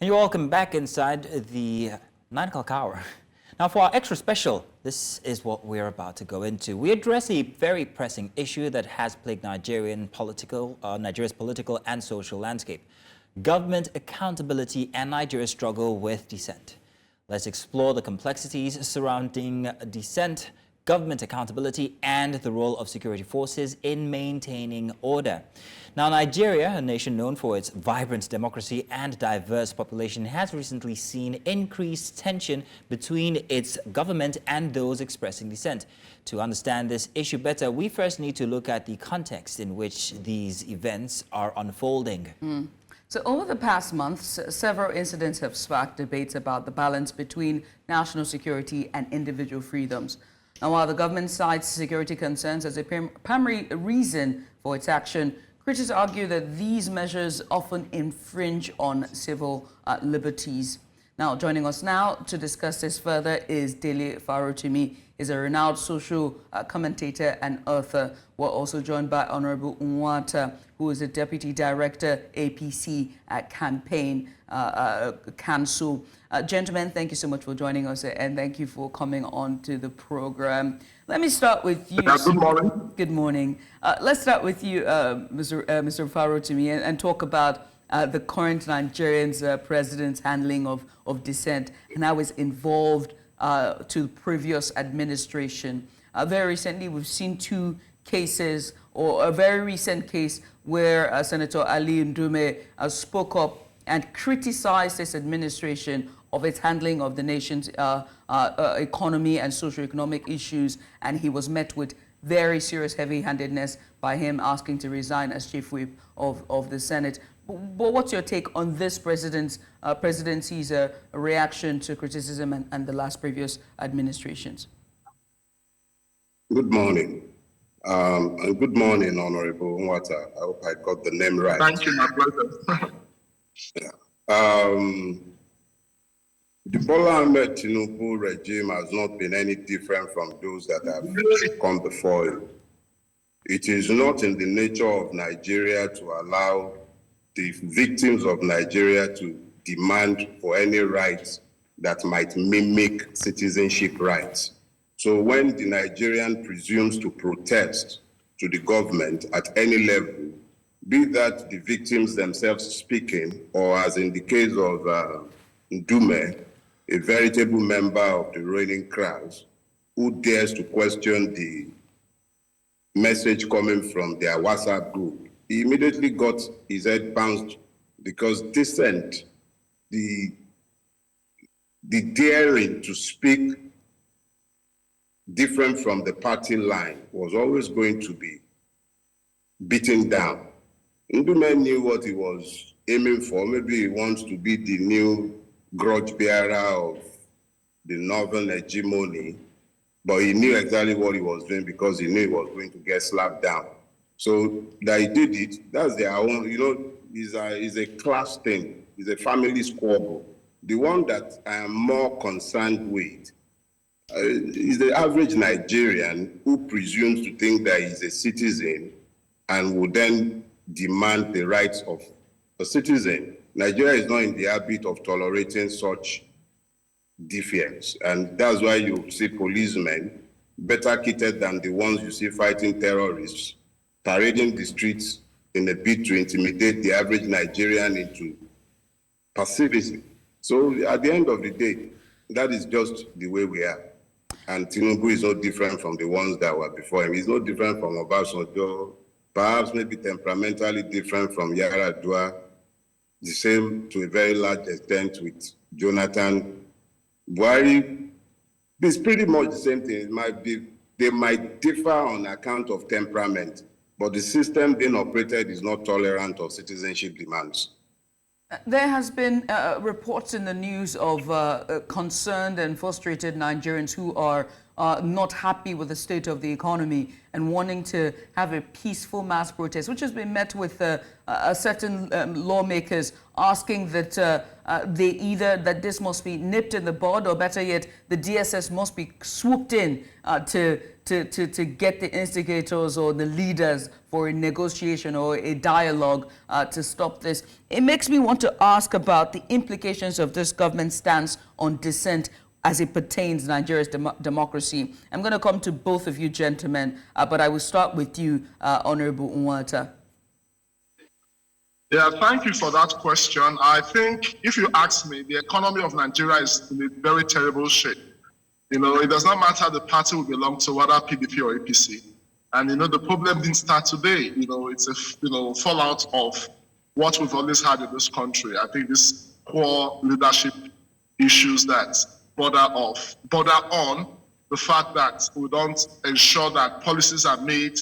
And you're welcome back inside the 9 o'clock hour. Now for our extra special, this is what we're about to go into. We address a very pressing issue that has plagued Nigeria's political and social landscape. Government accountability and Nigeria's struggle with dissent. Let's explore the complexities surrounding dissent, government accountability, and the role of security forces in maintaining order. Now, Nigeria, a nation known for its vibrant democracy and diverse population, has recently seen increased tension between its government and those expressing dissent. To understand this issue better, we first need to look at the context in which these events are unfolding. So over the past months, several incidents have sparked debates about the balance between national security and individual freedoms. Now, while the government cites security concerns as a primary reason for its action, critics argue that these measures often infringe on civil liberties. Now, joining us now to discuss this further is Dele Farotimi. He's a renowned social commentator and author. We're also joined by Honorable Nwata, who is the Deputy Director, APC Campaign Council. Gentlemen, thank you so much for joining us, and thank you for coming on to the program. Let me start with you. Good morning. Good morning. Let's start with you, Mr. Farotimi, and talk about the current Nigerian's president's handling of dissent and how it's involved to the previous administration. Very recently, we've seen two cases, or a very recent case where Senator Ali Ndume spoke up and criticized this administration of its handling of the nation's economy and socio-economic issues, and he was met with very serious heavy-handedness by him asking to resign as chief whip of the Senate. But what's your take on this presidency's reaction to criticism and the last previous administrations? Good morning. And good morning, Honorable Nwata. I hope I got the name right. Thank you, my pleasure. The Bola Ahmed Tinubu regime has not been any different from those that have come before it. It is not in the nature of Nigeria to allow the victims of Nigeria to demand for any rights that might mimic citizenship rights. So when the Nigerian presumes to protest to the government at any level, be that the victims themselves speaking, or as in the case of Ndume, a veritable member of the ruling crowds, who dares to question the message coming from their WhatsApp group, he immediately got his head bounced because dissent, the daring to speak different from the party line, was always going to be beaten down. Ndume knew what he was aiming for. Maybe he wants to be the new grudge bearer of the northern hegemony, but he knew exactly what he was doing because he knew he was going to get slapped down. So that he did it, that's their own, is a class thing, it's a family squabble. The one that I am more concerned with is the average Nigerian who presumes to think that he's a citizen and will then demand the rights of a citizen. Nigeria is not in the habit of tolerating such defiance, and that's why you see policemen better kitted than the ones you see fighting terrorists, parading the streets in a bid to intimidate the average Nigerian into passivity. So at the end of the day, that is just the way we are. And Tinubu is no different from the ones that were before him. He's no different from Obasanjo, perhaps maybe temperamentally different from Yar'Adua, the same to a very large extent with Jonathan. Buhari, it's pretty much the same thing. They might differ on account of temperament, but the system being operated is not tolerant of citizenship demands. There has been reports in the news of concerned and frustrated Nigerians who are not happy with the state of the economy and wanting to have a peaceful mass protest, which has been met with certain lawmakers asking that that this must be nipped in the bud, or better yet, the DSS must be swooped in to get the instigators or the leaders for a negotiation or a dialogue to stop this. It makes me want to ask about the implications of this government stance on dissent as it pertains to Nigeria's democracy. I'm going to come to both of you gentlemen, but I will start with you, Honorable Nwata. Yeah, thank you for that question. I think if you ask me, the economy of Nigeria is in a very terrible shape. You know, it does not matter the party we belong to, whether PDP or APC. And, you know, the problem didn't start today. You know, it's a, fallout of what we've always had in this country. I think this poor leadership issues that border on the fact that we don't ensure that policies are made,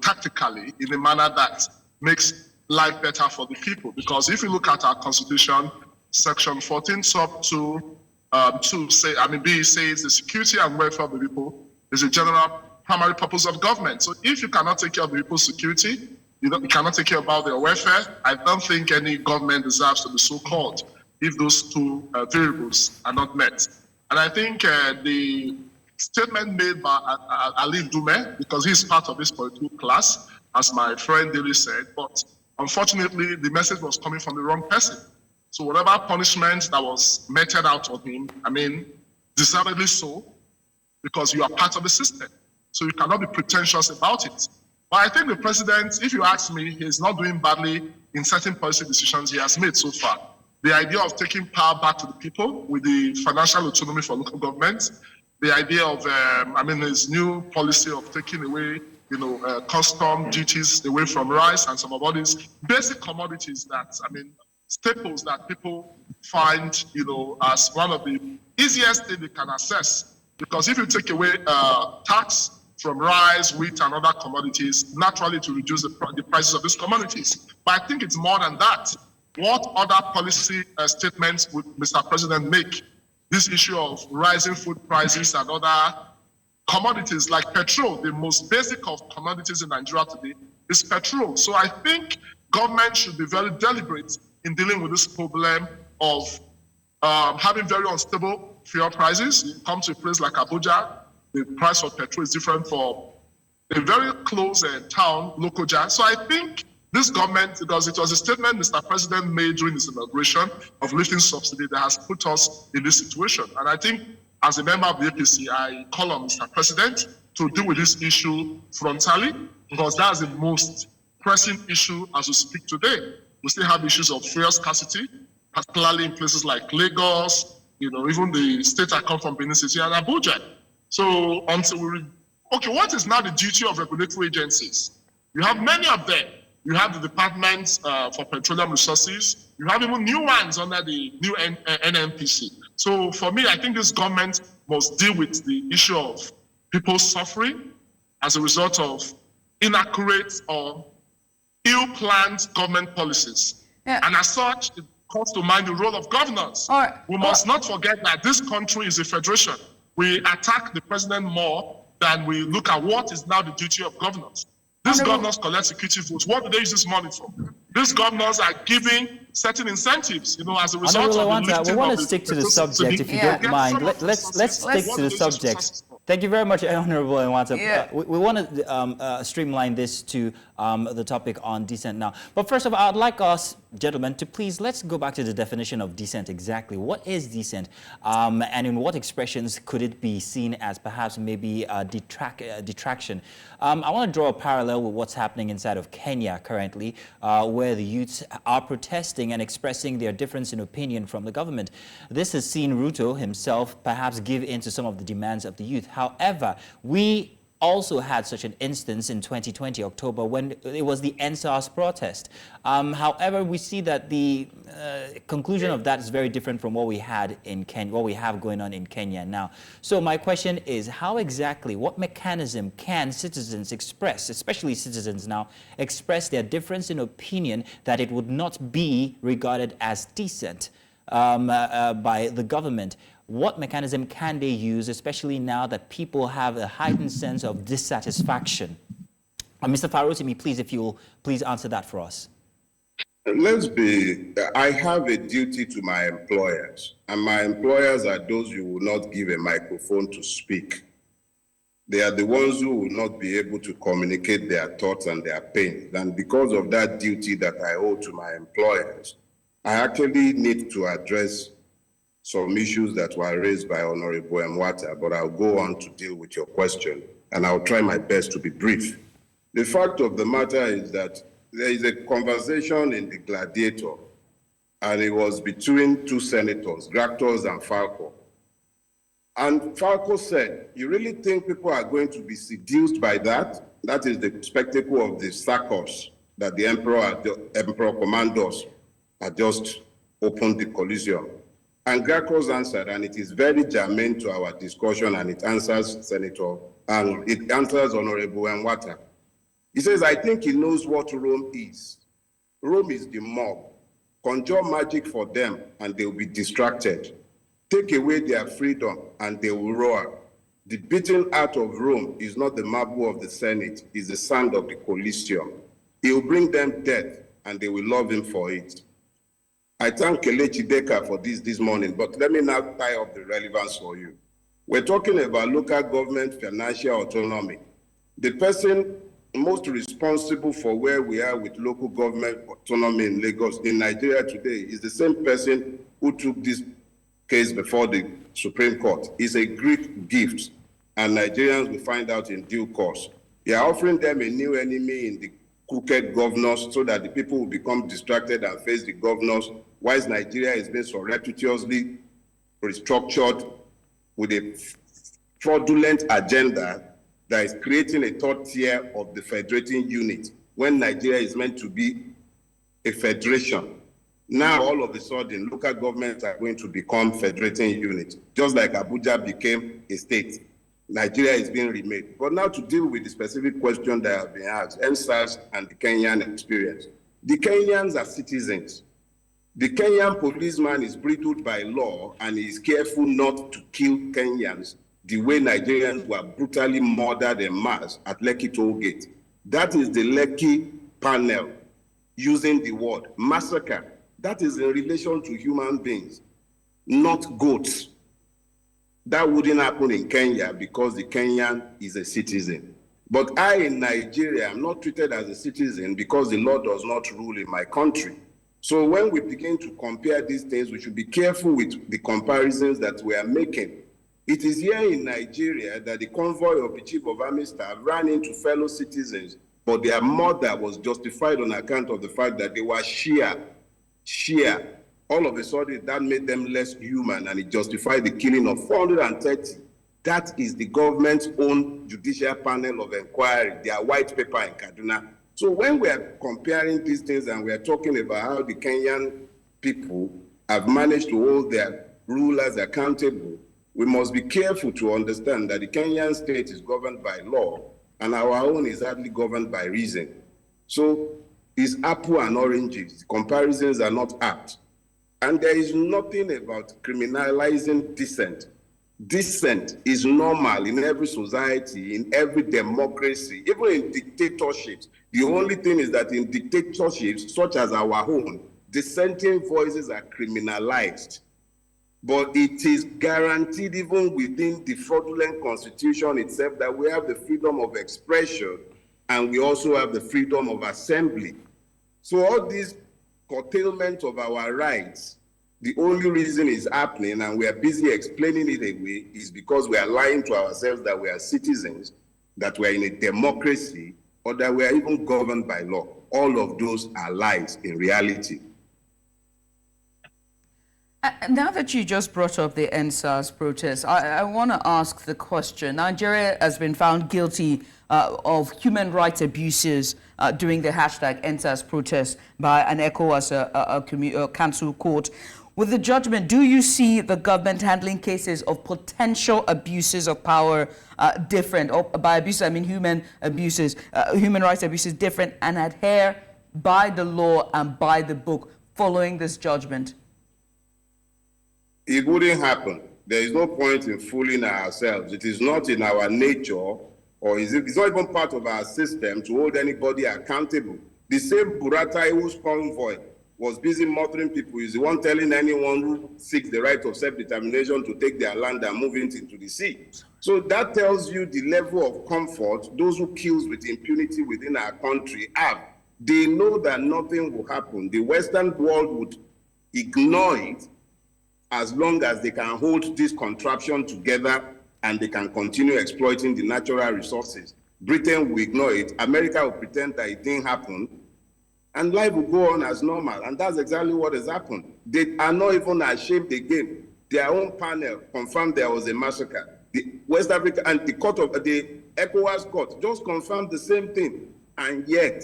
tactically in a manner that makes life better for the people. Because if you look at our constitution, section 14 sub 2, B says the security and welfare of the people is a general primary purpose of government. So if you cannot take care of the people's security, you cannot take care about their welfare, I don't think any government deserves to be so called if those two variables are not met. And I think the statement made by Ali Dume, because he's part of this political class, as my friend Dele said, but unfortunately, the message was coming from the wrong person. So whatever punishment that was meted out on him, deservedly so, because you are part of the system. So you cannot be pretentious about it. But I think the president, if you ask me, he's not doing badly in certain policy decisions he has made so far. The idea of taking power back to the people with the financial autonomy for local governments, the idea of, his new policy of taking away custom duties away from rice and some of all these basic commodities that, staples that people find, as one of the easiest things they can access. Because if you take away tax from rice, wheat, and other commodities, naturally to reduce the prices of these commodities. But I think it's more than that. What other policy statements would Mr. President make? This issue of rising food prices and other commodities like petrol, the most basic of commodities in Nigeria today is petrol. So I think government should be very deliberate in dealing with this problem of having very unstable fuel prices. You come to a place like Abuja, the price of petrol is different for a very close town, Lokoja. So I think this government, because it was a statement Mr. President made during his inauguration of lifting subsidy that has put us in this situation. And I think as a member of the APC, I call on Mr. President to deal with this issue frontally, because that's the most pressing issue as we speak today. We still have issues of fuel scarcity, particularly in places like Lagos, even the state I come from, Benin City and Abuja. So what is now the duty of regulatory agencies? You have many of them. You have the Department for Petroleum Resources. You have even new ones under the new NNPC. So for me, I think this government must deal with the issue of people suffering as a result of inaccurate or ill-planned government policies. Yeah. And as such, it calls to mind the role of governors. We must not forget that this country is a federation. We attack the president more than we look at what is now the duty of governors. These governors collect security votes. What do they use this money for? These governors are giving certain incentives, as a result of the lifting. We want to stick to the subject, if you don't mind. Let's stick to the subject. Thank you very much, Honorable Nwata. Yeah. We want to streamline this to the topic on dissent now. But first of all, I'd like us, gentlemen, to please, let's go back to the definition of dissent exactly. What is dissent? And in what expressions could it be seen as perhaps maybe detraction? I want to draw a parallel with what's happening inside of Kenya currently, where the youths are protesting and expressing their difference in opinion from the government. This has seen Ruto himself perhaps give in to some of the demands of the youth. However, we also had such an instance in 2020, October, when it was the NSAS protest. However, we see that the conclusion of that is very different from what we had in Kenya, what we have going on in Kenya now. So my question is, how exactly, what mechanism can citizens express, especially citizens now, express their difference in opinion that it would not be regarded as decent by the government? what mechanism can they use, especially now that people have a heightened sense of dissatisfaction? Mr. Farotimi, please, if you'll please answer that for us. I have a duty to my employers, and my employers are those you will not give a microphone to speak. They are the ones who will not be able to communicate their thoughts and their pains. And because of that duty that I owe to my employers, I actually need to address some issues that were raised by Honorable Mwata, but I'll go on to deal with your question, and I'll try my best to be brief. The fact of the matter is that there is a conversation in the Gladiator, and it was between two senators, Gractos and Falco. And Falco said, you really think people are going to be seduced by that? That is the spectacle of the circus that the Emperor Commandos had just opened the Coliseum. And Gracos answered, and it is very germane to our discussion, and it answers Honorable Mwata. He says, I think he knows what Rome is. Rome is the mob. Conjure magic for them, and they will be distracted. Take away their freedom, and they will roar. The beating heart of Rome is not the marble of the Senate, it's the sand of the Coliseum. He will bring them death, and they will love him for it. I thank Kelechi Deka for this morning, but let me now tie up the relevance for you. We're talking about local government financial autonomy. The person most responsible for where we are with local government autonomy in Lagos, in Nigeria today, is the same person who took this case before the Supreme Court. It's a great gift, and Nigerians will find out in due course. They are offering them a new enemy in the crooked governors so that the people will become distracted and face the governors, whilst Nigeria is being surreptitiously restructured with a fraudulent agenda that is creating a third tier of the federating unit when Nigeria is meant to be a federation. Now, all of a sudden, local governments are going to become federating units, just like Abuja became a state. Nigeria is being remade. But now to deal with the specific question that has been asked, NSAS and the Kenyan experience. The Kenyans are citizens. The Kenyan policeman is bridled by law and is careful not to kill Kenyans the way Nigerians were brutally murdered en masse at Lekki toll gate. That is the Lekki panel using the word massacre. That is in relation to human beings, not goats. That wouldn't happen in Kenya because the Kenyan is a citizen. But I, in Nigeria, am not treated as a citizen because the law does not rule in my country. So when we begin to compare these things, we should be careful with the comparisons that we are making. It is here in Nigeria that the convoy of the Chief of Army Staff ran into fellow citizens, but their murder was justified on account of the fact that they were Shia. All of a sudden, that made them less human, and it justified the killing of 430. That is the government's own judicial panel of inquiry, their white paper in Kaduna. So when we are comparing these things and we are talking about how the Kenyan people have managed to hold their rulers accountable, we must be careful to understand that the Kenyan state is governed by law and our own is hardly governed by reason. So it's apple and oranges. The comparisons are not apt. And there is nothing about criminalizing dissent. Dissent is normal in every society, in every democracy, even in dictatorships. The only thing is that in dictatorships, such as our own, dissenting voices are criminalized. But it is guaranteed even within the fraudulent constitution itself that we have the freedom of expression and we also have the freedom of assembly. So all these curtailment of our rights, the only reason it's happening, and we are busy explaining it away, is because we are lying to ourselves that we are citizens, that we are in a democracy, or that we are even governed by law. All of those are lies in reality. Now that you just brought up the NSAS protest, I want to ask the question. Nigeria has been found guilty of human rights abuses during the hashtag NSAS protest by an ECOWAS council court. With the judgment, do you see the government handling cases of potential abuses of power different? Or by abuse, I mean human abuses, human rights abuses different, and adhere by the law and by the book following this judgment? It wouldn't happen. There is no point in fooling ourselves. It is not in our nature, or it's not even part of our system to hold anybody accountable. The same Buratai whose convoy was busy murdering people is the one telling anyone who seeks the right of self-determination to take their land and move it into the sea. So that tells you the level of comfort those who kills with impunity within our country have. They know that nothing will happen. The Western world would ignore it as long as they can hold this contraption together and they can continue exploiting the natural resources. Britain will ignore it. America will pretend that it didn't happen. And life will go on as normal. And that's exactly what has happened. They are not even ashamed again. Their own panel confirmed there was a massacre. The West Africa and the court of the ECOWAS court just confirmed the same thing. And yet,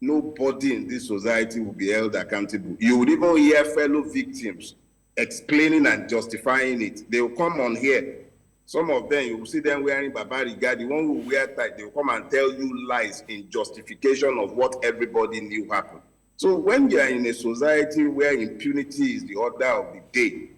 nobody in this society will be held accountable. You would even hear fellow victims explaining and justifying it. They will come on here. Some of them, you will see them wearing Baba Riga. The one who wear tie, they will come and tell you lies in justification of what everybody knew happened. So when you are in a society where impunity is the order of the day,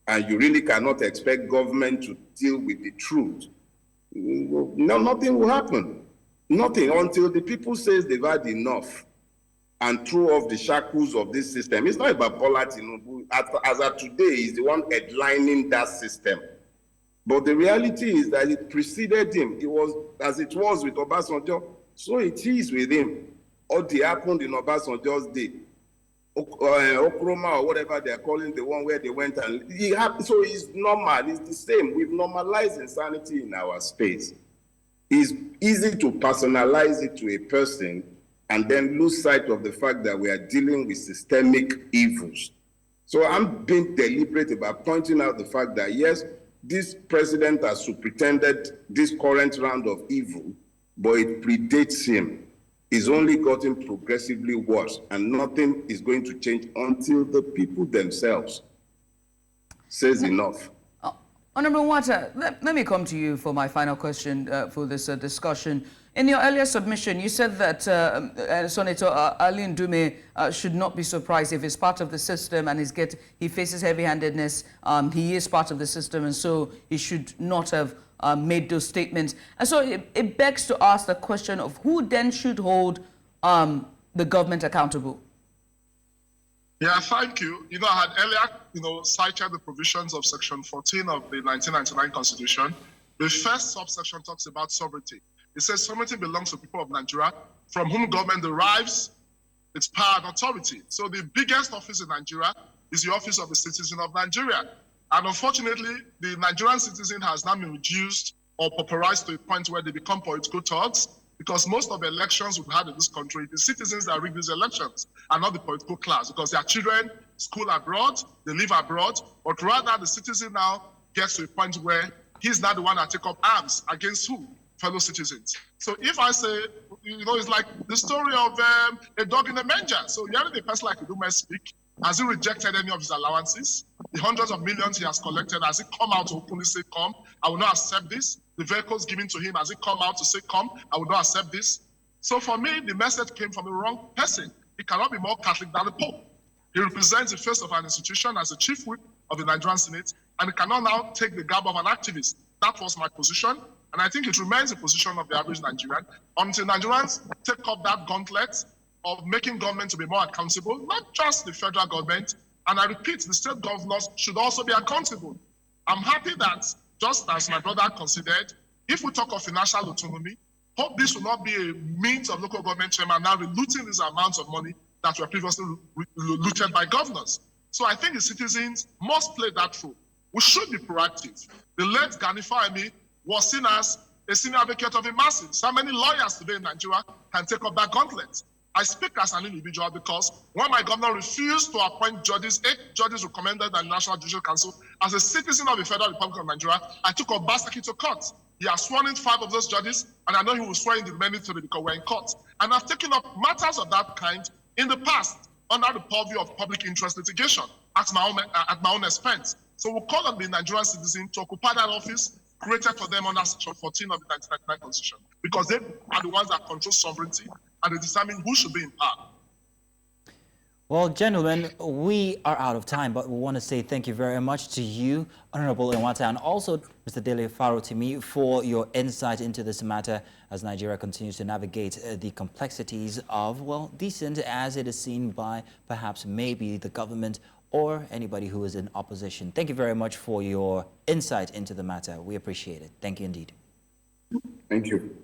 and you really cannot expect government to deal with the truth, no, nothing will happen. Nothing until the people says they've had enough and throw off the shackles of this system. It's not about Bola Tinubu. As of today, he's the one headlining that system. But the reality is that it preceded him. It was as it was with Obasanjo, so it is with him. What happened in Obasanjo's day, Okroma or whatever they're calling the one where they went and so it's normal. It's the same. We've normalized insanity in our space. It's easy to personalize it to a person and then lose sight of the fact that we are dealing with systemic evils. So I'm being deliberate about pointing out the fact that yes, this president has superintended this current round of evil, but it predates him. It's only gotten progressively worse, and nothing is going to change until the people themselves says enough. Honorable Nwata, let me come to you for my final question for this discussion. In your earlier submission, you said that Senator Ali Ndume should not be surprised if he's part of the system and he faces heavy-handedness. He is part of the system, and so he should not have made those statements. And so it begs to ask the question of who then should hold the government accountable. Yeah, thank you. I had earlier, cited the provisions of Section 14 of the 1999 Constitution. The first subsection talks about sovereignty. It says sovereignty belongs to the people of Nigeria, from whom government derives its power and authority. So the biggest office in Nigeria is the office of the citizen of Nigeria. And unfortunately, the Nigerian citizen has now been reduced or pauperized to a point where they become political thugs, because most of the elections we've had in this country, the citizens that rig these elections are not the political class, because their children school abroad, they live abroad, but rather the citizen now gets to a point where he's not the one that take up arms against who? Fellow citizens. So if I say, it's like the story of a dog in a manger. So hearing a person like Udume speak, has he rejected any of his allowances? The hundreds of millions he has collected, has he come out to openly say, come, I will not accept this? The vehicles given to him, has he come out to say, come, I will not accept this? So for me, the message came from the wrong person. He cannot be more Catholic than the Pope. He represents the face of an institution as the chief whip of the Nigerian Senate, and he cannot now take the garb of an activist. That was my position, and I think it remains the position of the average Nigerian until Nigerians take up that gauntlet of making government to be more accountable, not just the federal government, and I repeat, the state governors should also be accountable. I'm happy that, just as my brother considered, if we talk of financial autonomy, hope this will not be a means of local government chairman now relooting these amounts of money that were previously looted by governors. So I think the citizens must play that role. We should be proactive. The late Gani Fahimi was seen as a senior advocate of the masses. How many lawyers today in Nigeria can take up that gauntlet? I speak as an individual because when my governor refused to appoint judges, 8 judges recommended by the National Judicial Council, as a citizen of the Federal Republic of Nigeria, I took Obaseki to court. He has sworn in 5 of those judges, and I know he will swear in the remaining 3 because we're in court. And I've taken up matters of that kind in the past under the purview of public interest litigation at my own expense. So we'll call on the Nigerian citizen to occupy that office created for them under Section 14 of the 1999 Constitution, because they are the ones that control sovereignty and they determine who should be in power. Well, gentlemen, we are out of time, but we want to say thank you very much to you, Honorable Nwata, and also Mr. Dele Farotimi, for your insight into this matter as Nigeria continues to navigate the complexities of, well, Dissent as it is seen by perhaps maybe the government or anybody who is in opposition. Thank you very much for your insight into the matter. We appreciate it. Thank you indeed. Thank you.